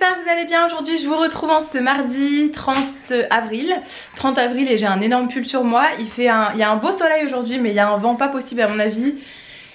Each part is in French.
j'espère que vous allez bien. Aujourd'hui je vous retrouve en ce mardi 30 avril et j'ai un énorme pull sur moi. Il y a un beau soleil aujourd'hui mais il y a un vent pas possible à mon avis.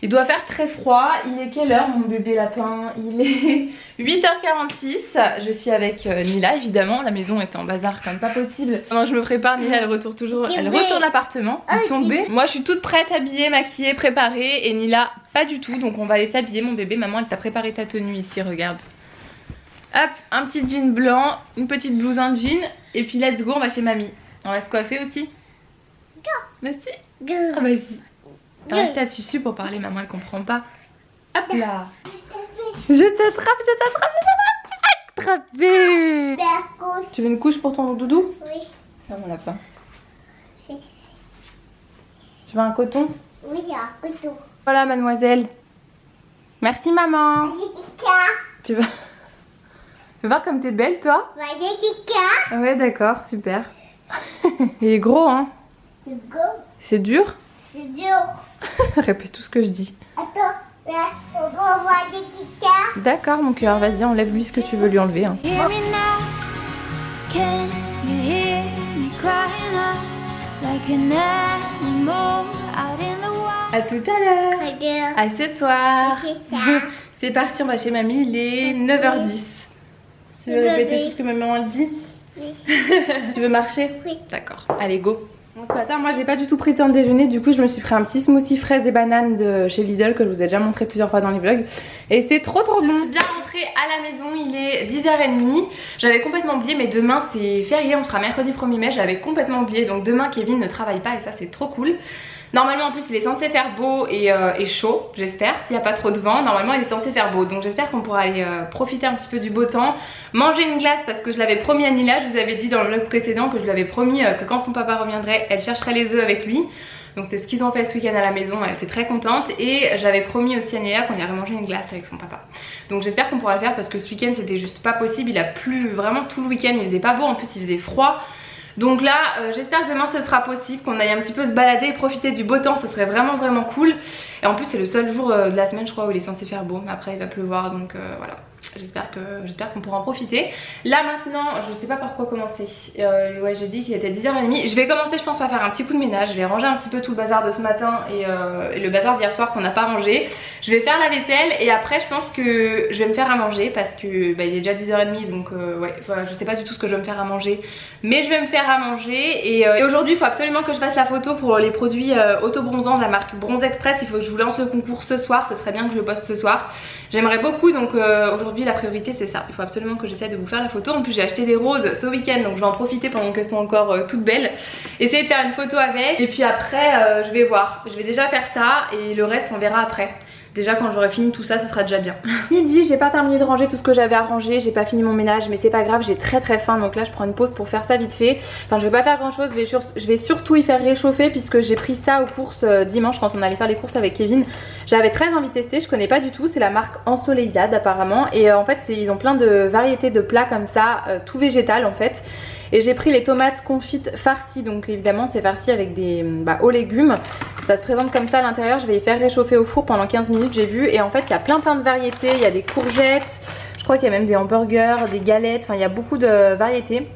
Il doit faire très froid. Il est quelle heure mon bébé lapin? Il est 8h46. Je suis avec Nila évidemment. La maison est en bazar comme pas possible. Pendant que je me prépare, Nila elle retourne l'appartement. Tombée. Moi je suis toute prête, habillée, maquillée, préparée. Et Nila pas du tout. Donc on va aller s'habiller mon bébé. Maman elle t'a préparé ta tenue ici, regarde. Hop, un petit jean blanc, une petite blouse en jean. Et puis let's go, on va chez mamie. On va se coiffer aussi. Vas-y. Ah, vas-y. Arrête ta susu pour parler, maman elle comprend pas. Hop là. Je t'attrape. Attrapé. Tu veux une couche pour ton doudou? Oui. Non mon lapin. Tu veux un coton? Oui, un coton. Voilà mademoiselle. Merci maman. Tu veux voir comme t'es belle toi? Ah ouais d'accord, super. Il est gros hein. C'est dur? C'est dur. Répète tout ce que je dis. Attends, là, on va voir des kikas. D'accord mon cœur, vas-y enlève lui ce que tu veux lui enlever hein. À tout à l'heure. À ce soir. C'est parti, on va chez mamie, il est 9h10. Tu veux répéter tout ce que maman elle dit? Oui. Tu veux marcher? Oui. D'accord, allez go. Bon, ce matin moi j'ai pas du tout pris le temps de déjeuner, du coup je me suis pris un petit smoothie fraises et bananes de chez Lidl que je vous ai déjà montré plusieurs fois dans les vlogs. Et c'est trop bon. Je suis bien rentrée à la maison, il est 10h30. J'avais complètement oublié mais demain c'est férié, on sera mercredi 1er mai, j'avais complètement oublié. Donc demain Kevin ne travaille pas et ça c'est trop cool. Normalement en plus il est censé faire beau et chaud, j'espère, s'il n'y a pas trop de vent. Normalement il est censé faire beau, donc j'espère qu'on pourra aller profiter un petit peu du beau temps. Manger une glace parce que je l'avais promis à Nila, je vous avais dit dans le vlog précédent que je lui avais promis que quand son papa reviendrait, elle chercherait les œufs avec lui. Donc c'est ce qu'ils ont fait ce week-end à la maison, elle était très contente. Et j'avais promis aussi à Nila qu'on irait manger une glace avec son papa. Donc j'espère qu'on pourra le faire parce que ce week-end c'était juste pas possible, il a plu vraiment tout le week-end, il faisait pas beau, en plus il faisait froid. Donc là j'espère que demain ce sera possible, qu'on aille un petit peu se balader et profiter du beau temps, ce serait vraiment cool. Et en plus c'est le seul jour de la semaine je crois où il est censé faire beau, mais après il va pleuvoir donc voilà. J'espère qu'on pourra en profiter. Là maintenant je sais pas par quoi commencer. Ouais j'ai dit qu'il était 10h30. Je vais commencer je pense par faire un petit coup de ménage. Je vais ranger un petit peu tout le bazar de ce matin et le bazar d'hier soir qu'on n'a pas rangé. Je vais faire la vaisselle et après je pense que je vais me faire à manger parce que bah, il est déjà 10h30 donc ouais enfin, je sais pas du tout ce que je vais me faire à manger. Mais je vais me faire à manger et aujourd'hui il faut absolument que je fasse la photo pour les produits auto-bronzants de la marque Bronze Express. Il faut que je vous lance le concours ce soir, ce serait bien que je le poste ce soir. J'aimerais beaucoup donc aujourd'hui la priorité c'est ça. Il faut absolument que j'essaie de vous faire la photo. En plus j'ai acheté des roses ce week-end donc je vais en profiter pendant qu'elles sont encore toutes belles. Essayer de faire une photo avec et puis après je vais voir. Je vais déjà faire ça et le reste on verra après. Déjà quand j'aurai fini tout ça ce sera déjà bien. Midi j'ai pas terminé de ranger tout ce que j'avais à ranger, j'ai pas fini mon ménage mais c'est pas grave, j'ai très faim donc là je prends une pause pour faire ça vite fait. Enfin je vais pas faire grand chose, je vais surtout y faire réchauffer puisque j'ai pris ça aux courses dimanche quand on allait faire les courses avec Kevin. J'avais très envie de tester, je connais pas du tout, c'est la marque Ensoleillade apparemment et en fait ils ont plein de variétés de plats comme ça, tout végétal en fait. Et j'ai pris les tomates confites farcies, donc évidemment c'est farci avec des hauts légumes. Ça se présente comme ça à l'intérieur, je vais y faire réchauffer au four pendant 15 minutes j'ai vu. Et en fait il y a plein de variétés, il y a des courgettes, je crois qu'il y a même des hamburgers, des galettes, enfin il y a beaucoup de variétés.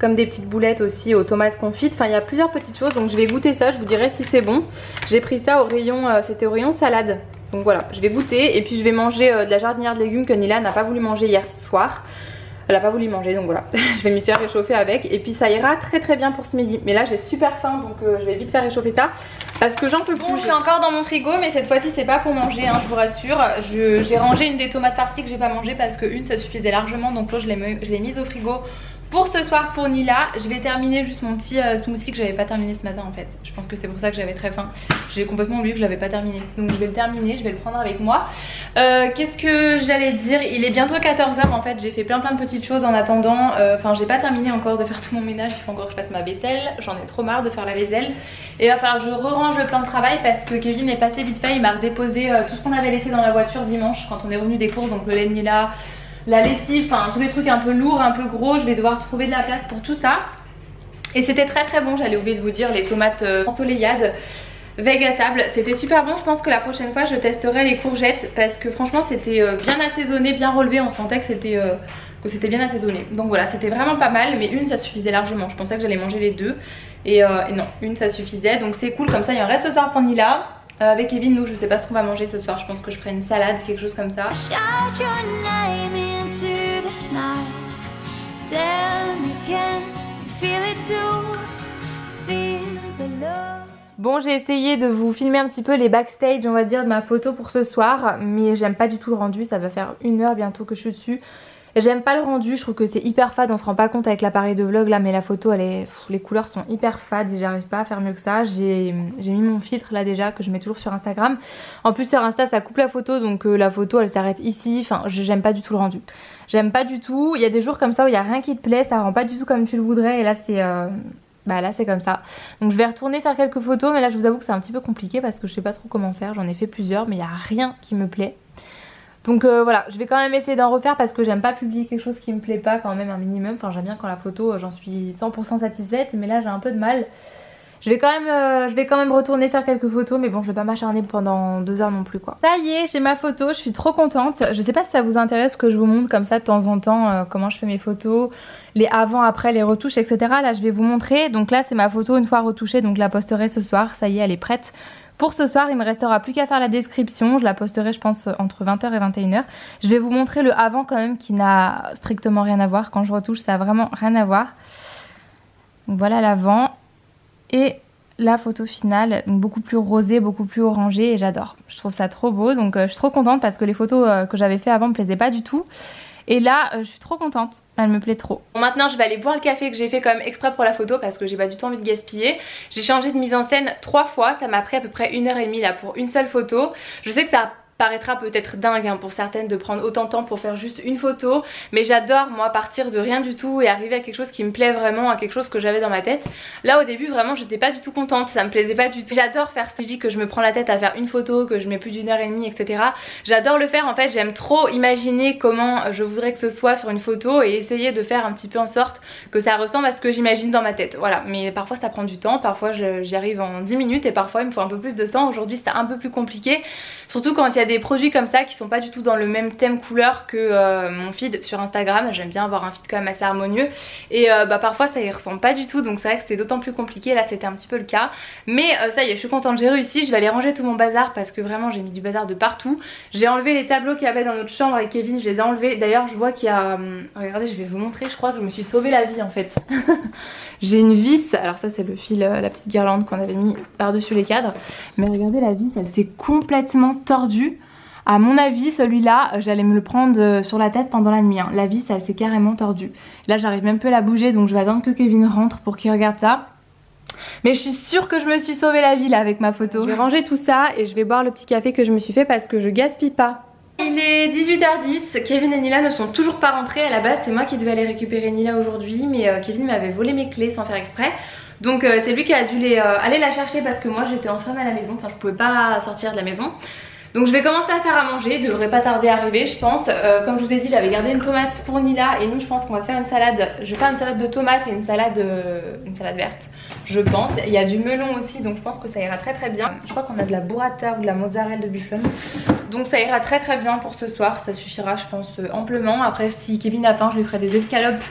Comme des petites boulettes aussi aux tomates confites, enfin il y a plusieurs petites choses donc je vais goûter ça, je vous dirai si c'est bon. J'ai pris ça au rayon, c'était au rayon salade. Donc voilà, je vais goûter et puis je vais manger de la jardinière de légumes que Nila n'a pas voulu manger hier soir. Elle a pas voulu manger donc voilà, je vais m'y faire réchauffer avec et puis ça ira très bien pour ce midi. Mais là j'ai super faim donc je vais vite faire réchauffer ça parce que j'en peux plus. Bon, je suis encore dans mon frigo mais cette fois-ci c'est pas pour manger hein, je vous rassure. J'ai rangé une des tomates farcies que j'ai pas mangé parce que une ça suffisait largement donc là je l'ai mise au frigo. Pour ce soir pour Nila, je vais terminer juste mon petit smoothie que j'avais pas terminé ce matin en fait. Je pense que c'est pour ça que j'avais très faim. J'ai complètement oublié que je l'avais pas terminé. Donc je vais le terminer, je vais le prendre avec moi. Qu'est-ce que j'allais dire? Il est bientôt 14h en fait. J'ai fait plein de petites choses en attendant. Enfin j'ai pas terminé encore de faire tout mon ménage. Il faut encore que je fasse ma vaisselle. J'en ai trop marre de faire la vaisselle. Et il va falloir que je re-range le plan de travail parce que Kevin est passé vite fait. Il m'a redéposé tout ce qu'on avait laissé dans la voiture dimanche quand on est revenu des courses. Donc le lait de Nila, la lessive, enfin tous les trucs un peu lourds, un peu gros. Je vais devoir trouver de la place pour tout ça. Et c'était très bon, j'allais oublier de vous dire, les tomates ensoleillades. Vegatable. C'était super bon, je pense que la prochaine fois je testerai les courgettes parce que franchement c'était bien assaisonné, bien relevé, on sentait que c'était bien assaisonné. Donc voilà, c'était vraiment pas mal, mais une ça suffisait largement. Je pensais que j'allais manger les deux et non, une ça suffisait. Donc c'est cool, comme ça il y a un reste ce soir pour Nila. Avec Kevin, nous je sais pas ce qu'on va manger ce soir, je pense que je ferai une salade, quelque chose comme ça. Bon, j'ai essayé de vous filmer un petit peu les backstage, on va dire, de ma photo pour ce soir, mais j'aime pas du tout le rendu, ça va faire 1 heure bientôt que je suis dessus. J'aime pas le rendu, je trouve que c'est hyper fade, on se rend pas compte avec l'appareil de vlog là, mais la photo elle est... les couleurs sont hyper fades et j'arrive pas à faire mieux que ça. J'ai mis mon filtre là déjà que je mets toujours sur Instagram. En plus sur Insta ça coupe la photo, donc la photo elle s'arrête ici, enfin j'aime pas du tout le rendu. J'aime pas du tout, il y a des jours comme ça où il y a rien qui te plaît, ça rend pas du tout comme tu le voudrais et là c'est... Bah là c'est comme ça. Donc je vais retourner faire quelques photos, mais là je vous avoue que c'est un petit peu compliqué parce que je sais pas trop comment faire, j'en ai fait plusieurs mais il y a rien qui me plaît. Donc voilà, je vais quand même essayer d'en refaire parce que j'aime pas publier quelque chose qui me plaît pas quand même un minimum. Enfin j'aime bien quand la photo j'en suis 100% satisfaite, mais là j'ai un peu de mal. Je vais quand même retourner faire quelques photos, mais bon je vais pas m'acharner pendant 2 heures non plus quoi. Ça y est, j'ai ma photo, je suis trop contente. Je sais pas si ça vous intéresse que je vous montre comme ça de temps en temps comment je fais mes photos, les avant, après, les retouches, etc. Là je vais vous montrer. Donc là c'est ma photo une fois retouchée, donc je la posterai ce soir. Ça y est, elle est prête. Pour ce soir, il me restera plus qu'à faire la description. Je la posterai je pense entre 20h et 21h. Je vais vous montrer le avant quand même qui n'a strictement rien à voir. Quand je retouche, ça a vraiment rien à voir. Donc voilà l'avant. Et la photo finale, donc beaucoup plus rosée, beaucoup plus orangée et j'adore. Je trouve ça trop beau, donc je suis trop contente parce que les photos que j'avais fait avant me plaisaient pas du tout. Et là, je suis trop contente, elle me plaît trop. Bon, maintenant, je vais aller boire le café que j'ai fait quand même exprès pour la photo parce que j'ai pas du tout envie de gaspiller. J'ai changé de mise en scène 3 fois, ça m'a pris à peu près 1h30 là pour une seule photo. Je sais que ça paraîtra peut-être dingue hein, pour certaines de prendre autant de temps pour faire juste une photo, mais j'adore moi partir de rien du tout et arriver à quelque chose qui me plaît vraiment, à quelque chose que j'avais dans ma tête. Là au début vraiment j'étais pas du tout contente, ça me plaisait pas du tout. J'adore faire ça, je dis que je me prends la tête à faire une photo, que je mets plus d'1h30 etc. J'adore le faire en fait, j'aime trop imaginer comment je voudrais que ce soit sur une photo et essayer de faire un petit peu en sorte que ça ressemble à ce que j'imagine dans ma tête. Voilà, mais parfois ça prend du temps, parfois j'y arrive en 10 minutes et parfois il me faut un peu plus de temps. Aujourd'hui c'était un peu plus compliqué, surtout quand il y a des produits comme ça qui sont pas du tout dans le même thème couleur que mon feed sur Instagram. J'aime bien avoir un feed quand même assez harmonieux et bah parfois ça y ressemble pas du tout, donc c'est vrai que c'est d'autant plus compliqué. Là c'était un petit peu le cas, mais ça y est, je suis contente, j'ai réussi. Je vais aller ranger tout mon bazar parce que vraiment j'ai mis du bazar de partout. J'ai enlevé les tableaux qu'il y avait dans notre chambre avec Kevin, je les ai enlevés. D'ailleurs je vois qu'il y a... regardez, je vais vous montrer, je crois que je me suis sauvé la vie en fait. J'ai une vis, alors ça c'est le fil, la petite guirlande qu'on avait mis par dessus les cadres, mais regardez la vis, elle s'est complètement tordue. À mon avis celui-là j'allais me le prendre sur la tête pendant la nuit hein. La vis elle s'est carrément tordue. Là j'arrive même plus à la bouger, donc je vais attendre que Kevin rentre pour qu'il regarde ça. Mais je suis sûre que je me suis sauvé la vie là avec ma photo. Je vais ranger tout ça et je vais boire le petit café que je me suis fait parce que je gaspille pas. Il est 18h10, Kevin et Nila ne sont toujours pas rentrés. À la base c'est moi qui devais aller récupérer Nila aujourd'hui, mais Kevin m'avait volé mes clés sans faire exprès. Donc c'est lui qui a dû aller la chercher parce que moi j'étais enfermée à la maison, enfin je pouvais pas sortir de la maison. Donc je vais commencer à faire à manger, devrait pas tarder à arriver je pense. Comme je vous ai dit, j'avais gardé une tomate pour Nila et nous je pense qu'on va faire une salade. Je vais faire une salade de tomates et une salade verte, je pense. Il y a du melon aussi, donc je pense que ça ira très très bien. Je crois qu'on a de la burrata ou de la mozzarella de buffalo, donc ça ira très très bien pour ce soir. Ça suffira je pense amplement. Après si Kevin a faim, je lui ferai des escalopes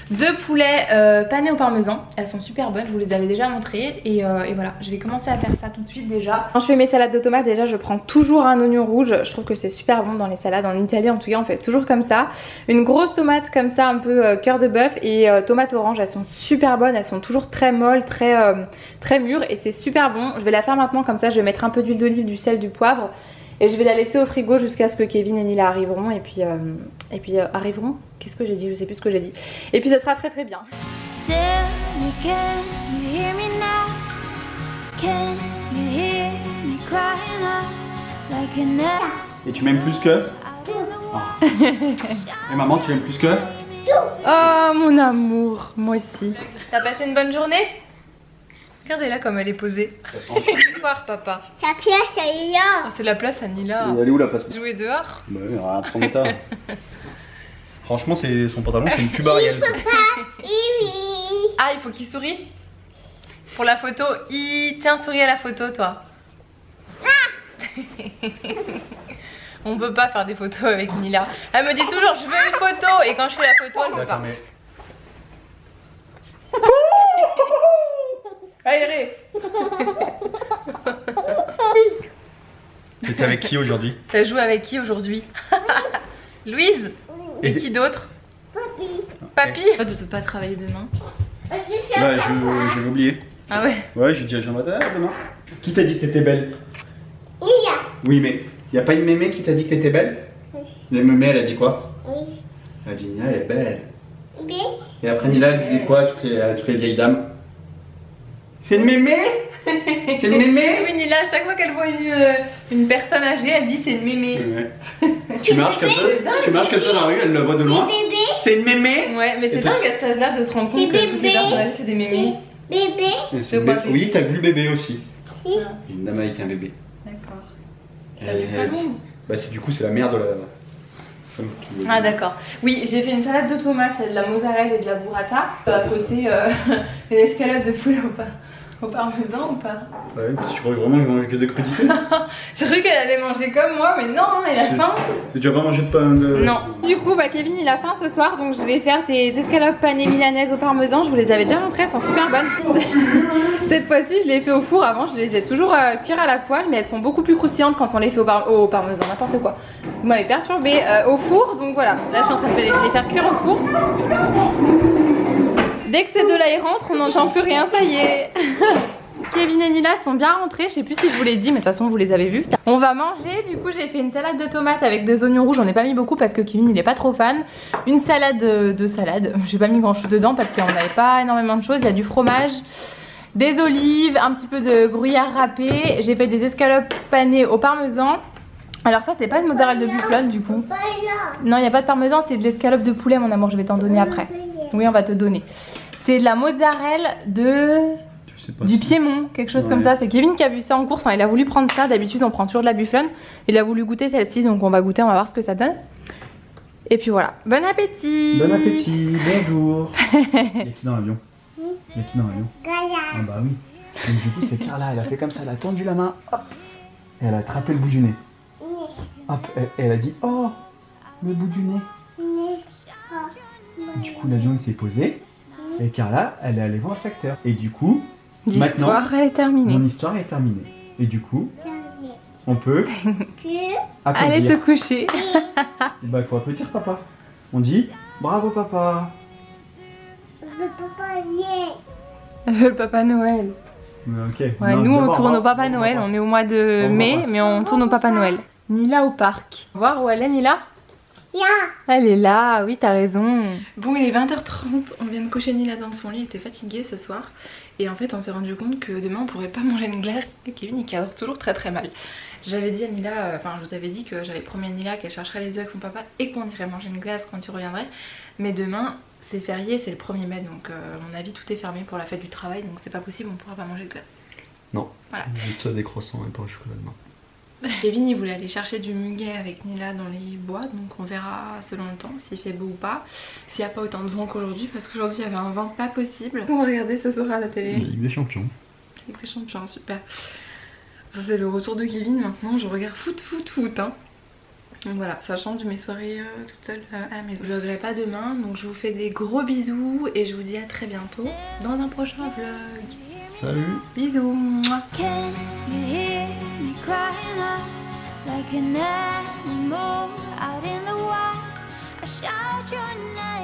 de poulet pané au parmesan. Elles sont super bonnes, je vous les avais déjà montrées et voilà, je vais commencer à faire ça tout de suite déjà. Quand je fais mes salades de tomates, déjà je prends toujours un oignon rouge. Je trouve que c'est super bon dans les salades. En Italie en tout cas on fait toujours comme ça. Une grosse tomate comme ça, un peu cœur de bœuf, et tomates orange. Elles sont super bonnes, elles sont toujours très molles, très mûres et c'est super bon. Je vais la faire maintenant, comme ça je vais mettre un peu d'huile d'olive, du sel, du poivre. Et je vais la laisser au frigo jusqu'à ce que Kevin et Nila arriveront. Et puis arriveront. Qu'est-ce que j'ai dit? Je sais plus ce que j'ai dit. Et puis ça sera très très bien. Et tu m'aimes plus que? Oh. Et maman, tu m'aimes plus que? Oh mon amour, moi aussi. T'as passé une bonne journée? Regardez là comme elle est posée. Voir papa. Ta pièce elle est là. Oh, c'est la place à Nila. Elle est où la place? Jouer dehors. Bah oui, regarde, prends ta. Franchement, son pantalon, c'est une pub Ariel. Ah, il faut qu'il sourie pour la photo. Tiens, souris à la photo toi. On peut pas faire des photos avec Nila. Elle me dit toujours je veux une photo et quand je fais la photo elle veut pas. mais... Aéré. T'étais avec qui aujourd'hui? T'as joué avec qui aujourd'hui? Louise. Et qui d'autre? Papi. Papy. Tu peux pas travailler demain? Bah je l'ai oublié. Ah ouais. Ouais, j'ai dit à Jean-Baptiste demain. Qui t'a dit que t'étais belle? Il y a. Oui, mais y a pas une mémé qui t'a dit que t'étais belle? Oui. La mémé, elle a dit quoi? Oui. Elle a dit Nila, elle est belle. B. Et après Nila, elle disait quoi à toutes les vieilles dames? C'est une mémé? C'est une mémé? Oui, Nila, à chaque fois qu'elle voit une personne âgée, elle dit c'est une mémé. Ouais. Tu marches comme ça? Tu marches comme ça dans la rue, elle le voit de loin? Bébé. C'est une mémé? Ouais, mais c'est dingue à cet âge-là de se rendre compte C'est que toutes les bébé. personnes âgées c'est des mémés. Bébé. Et c'est une quoi, bébé. bébé? Oui, t'as vu le bébé aussi. Si. Une dame avec un bébé. D'accord. Elle a dit. Bah, c'est du coup, c'est la mère de la. femme qui- Ah d'accord. Oui, j'ai fait une salade de tomates, il y a de la mozzarella et de la burrata. À côté, une escalope de poulet au parmesan ou pas? Ouais, parce que tu crois vraiment qu'il mange que de crudités? J'ai cru qu'elle allait manger comme moi, mais non, elle a faim. Tu vas pas manger de pain de. Non. Du coup, bah, Kevin il a faim ce soir, donc je vais faire des escalopes panées milanaises au parmesan. Je vous les avais déjà montrées, elles sont super bonnes. Cette fois-ci, je les ai fait au four. Avant, je les ai toujours cuire à la poêle, mais elles sont beaucoup plus croustillantes quand on les fait au parmesan, n'importe quoi. Vous m'avez perturbé au four, donc voilà. Là, je suis en train de les faire cuire au four. Dès que ces deux-là y rentrent, on n'entend plus rien, ça y est. Kevin et Nila sont bien rentrés, je sais plus si je vous l'ai dit, mais de toute façon vous les avez vus. On va manger, du coup j'ai fait une salade de tomates avec des oignons rouges, j'en ai pas mis beaucoup parce que Kevin il est pas trop fan. Une salade de salade, j'ai pas mis grand chose dedans parce qu'on n'avait pas énormément de choses, il y a du fromage, des olives, un petit peu de gruyère râpé, j'ai fait des escalopes panées au parmesan. Alors ça c'est pas une mozzarella de bufflone du coup. Non il n'y a pas de parmesan, c'est de l'escalope de poulet mon amour, je vais t'en donner après. Oui on va te donner. C'est de la mozzarella de... du Piémont, quelque chose comme ça. C'est Kevin qui a vu ça en course, enfin il a voulu prendre ça. D'habitude on prend toujours de la bufflone. Il a voulu goûter celle-ci, donc on va goûter, on va voir ce que ça donne. Et puis voilà, bon appétit. Bon appétit, bonjour. Il y a qui dans l'avion? Il y a qui dans l'avion? Gaïa. Ah bah oui. Donc du coup c'est Carla, elle a fait comme ça, elle a tendu la main, hop, et elle a attrapé le bout du nez. Hop, elle a dit oh, le bout du nez. Du coup l'avion il s'est posé, et Carla, elle est allée voir le facteur. Et du coup, L'histoire elle est terminée. mon histoire est terminée. Et du coup, on peut Allez applaudir. se coucher. Bah il faut applaudir papa. On dit bravo papa. Le papa vient. Le Papa Noël. Ok. Ouais, Non, nous on d'abord, tourne au on Papa va Noël, voir. on est au mois de On va mai, voir. mais on tourne au Papa Noël. Nila au parc. Voir où elle est Nila? Ya. Elle est là, oui t'as raison. Bon il est 20h30, on vient de coucher Nila dans son lit, elle était fatiguée ce soir. Et en fait on s'est rendu compte que demain on pourrait pas manger une glace. Et Kevin il cadre toujours très très mal. J'avais dit à Nila, enfin je vous avais dit que j'avais promis à Nila qu'elle chercherait les œufs avec son papa et qu'on irait manger une glace quand il reviendrait. Mais demain c'est férié, c'est le 1er mai, donc à mon avis tout est fermé pour la fête du travail, donc c'est pas possible, on pourra pas manger de glace. Non. Voilà. Juste des croissants et pas au chocolat demain. Kevin il voulait aller chercher du muguet avec Nila dans les bois, donc on verra selon le temps s'il fait beau ou pas. S'il n'y a pas autant de vent qu'aujourd'hui, parce qu'aujourd'hui il y avait un vent pas possible. On va regarder ce soir à la télé. Ligue des champions. Ligue des champions, super. Ça c'est le retour de Kevin, maintenant je regarde foot hein. Donc voilà, ça change de mes soirées toute seule à la maison. Je ne vloggerai pas demain, donc je vous fais des gros bisous et je vous dis à très bientôt dans un prochain vlog. Salut. Bisous. Mouah. Can you hear me crying out like an animal out in the wild? I shout your name.